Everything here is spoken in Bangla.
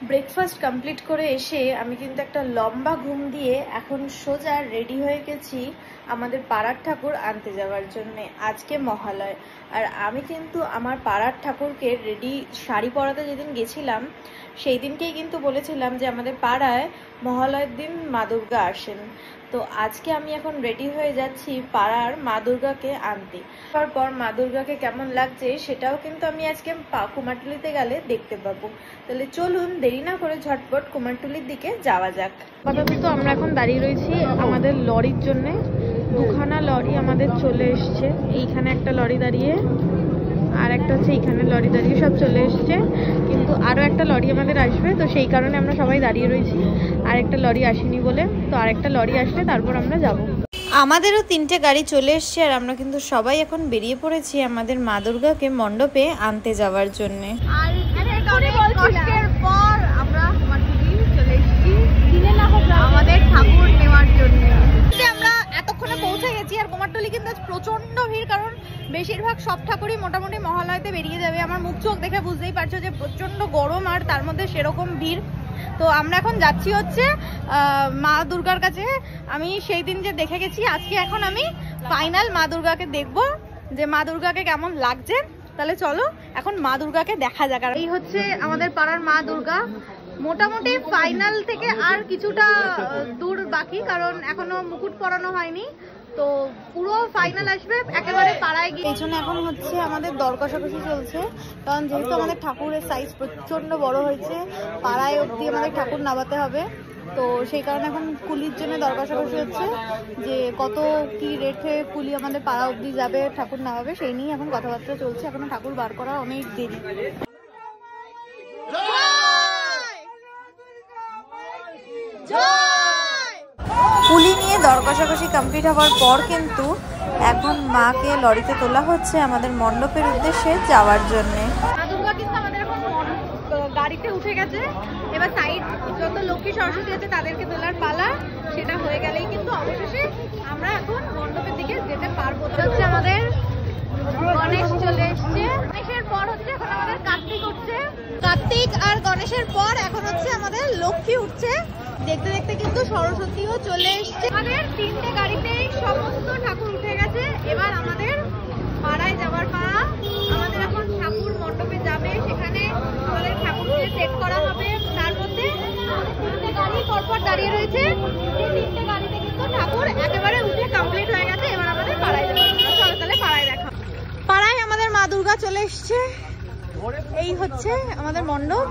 ব্রেকফাস্ট কমপ্লিট করে এসে আমি কিন্তু একটা লম্বা ঘুম দিয়ে এখন সোজা রেডি হয়ে গেছি আমাদের পাড়ার ঠাকুর আনতে যাওয়ার জন্য। আজকে মহালয়, আর আমি কিন্তু আমার পাড়ার ঠাকুরকে রেডি শাড়ি পরাতে যেদিন গেছিলাম সেই দিনকেই কিন্তু বলেছিলাম যে আমাদের পাড়ায় মহালয়ের দিন মা দুর্গা আসেন। তো আজকে আমি এখন রেডি হয়ে যাচ্ছি পাড়ার মা দুর্গাকে আনতে। তারপর মা দুর্গাকে কেমন লাগছে সেটাও কিন্তু আমি আজকে কুমারটুলিতে গেলে দেখতে পাবো। তাহলে চলুন দেরি না করে ঝটপট কুমারটুলির দিকে যাওয়া যাক। আপাতত আমরা এখন দাঁড়িয়ে রয়েছি আমাদের লরির জন্য। দুখানা লরি আমাদের চলে এসছে, এইখানে একটা লরি দাঁড়িয়ে, আর একটা হচ্ছে এইখানে লরি দাঁড়িয়ে, সব চলে এসছে। কিন্তু আরও একটা লরি আমাদের আসবে, তো সেই কারণে আমরা সবাই দাঁড়িয়ে রয়েছি। আর একটা লরি আসেনি বলে, তো আরেকটা লরি আসলে তারপর আমরা যাব। আমাদেরও 3টে গাড়ি চলে এসছে, আর আমরা কিন্তু সবাই এখন বেরিয়ে পড়েছি আমাদের মা দুর্গাকে মণ্ডপে আনতে যাওয়ার জন্য। আমাদের ঠাকুর নেওয়ার জন্য আমরা এতক্ষণে পৌঁছে গেছি। আর কুমারটুলি কিন্তু প্রচন্ড ভিড়, কারণ বেশিরভাগ সব ঠাকুরই মোটামুটি মহালয়তে বেরিয়ে যাবে। আমার মুখ চোখ দেখে বুঝতেই পারছো যে প্রচন্ড গরম, আর তার মধ্যে সেরকম ভিড়। তো আমরা এখন যাচ্ছি হচ্ছে মা দুর্গার কাছে। আমি সেই দিন যে দেখে গেছি, আজকে এখন আমি ফাইনাল মা দুর্গাকে দেখবো যে মা দুর্গাকে কেমন লাগছে। তাহলে চলো এখন মা দুর্গাকে দেখা যাক। আর এই হচ্ছে আমাদের পাড়ার মা দুর্গা। মোটামুটি ফাইনাল থেকে আর কিছুটা দূর বাকি, কারণ এখনো মুকুট পরানো হয়নি। তো পুরো ফাইনাল আসবে একেবারে পাড়ায় গিয়ে। পেছনে এখন হচ্ছে আমাদের দর কষাকষি চলছে, কারণ যেহেতু আমাদের ঠাকুরের সাইজ প্রচন্ড বড় হয়েছে, পাড়ায় অবধি আমাদের ঠাকুর নামাতে হবে। তো সেই কারণে এখন কুলির জন্য দর কষাকষি হচ্ছে, যে কত কি রেট থেকে কুলি আমাদের পাড়া অবধি যাবে ঠাকুর নামাবে, সেই নিয়ে এখন কথাবার্তা চলছে। এখনো ঠাকুর বার করা অনেক দেরি। কুলি নিয়ে দর কষাকষি কমপ্লিট হওয়ার পর কিন্তু এখন মাকে লরিতে তোলা হচ্ছে আমাদের মণ্ডপের উদ্দেশ্যে যাওয়ার জন্য। মা দুর্গা কিন্তু আমাদের এখন গাড়িতে উঠে গেছে। এবার সাইড যত লক্ষ্মী সরস্বতী আছে তাদেরকে তোলার পালা, সেটা হয়ে গেলেই কিন্তু অবশেষে আমরা এখন মণ্ডপের দিকে যেতে পারবো। হচ্ছে আমাদের গণেশ চলে এসছে, গণেশের পর হচ্ছে এখন আমাদের কার্তিক উঠছে, কার্তিক আর গণেশের পর এখন হচ্ছে আমাদের লক্ষ্মী উঠছে। দেখতে দেখতে কিন্তু সরস্বতীও চলে এসছে। আমাদের 3টে গাড়িতেই সমস্ত ঠাকুর উঠে গেছে। এবার আমাদের পাড়ায় যাওয়ার পাড়া। আমাদের এখন ঠাকুর মণ্ডপে যাবে, সেখানে আমাদের ঠাকুরকে সেট করা হবে। তার মধ্যে 3টে গাড়ি পরপর দাঁড়িয়ে রয়েছে। এই 3টে গাড়িতে কিন্তু ঠাকুর একেবারে উঠে কমপ্লিট হয়ে গেছে। এবার আমাদের পাড়ায় যাবে। চলো তাহলে পাড়ায় দেখা। পাড়ায় আমাদের মা দুর্গা চলে এসছে, এই হচ্ছে আমাদের মণ্ডপ।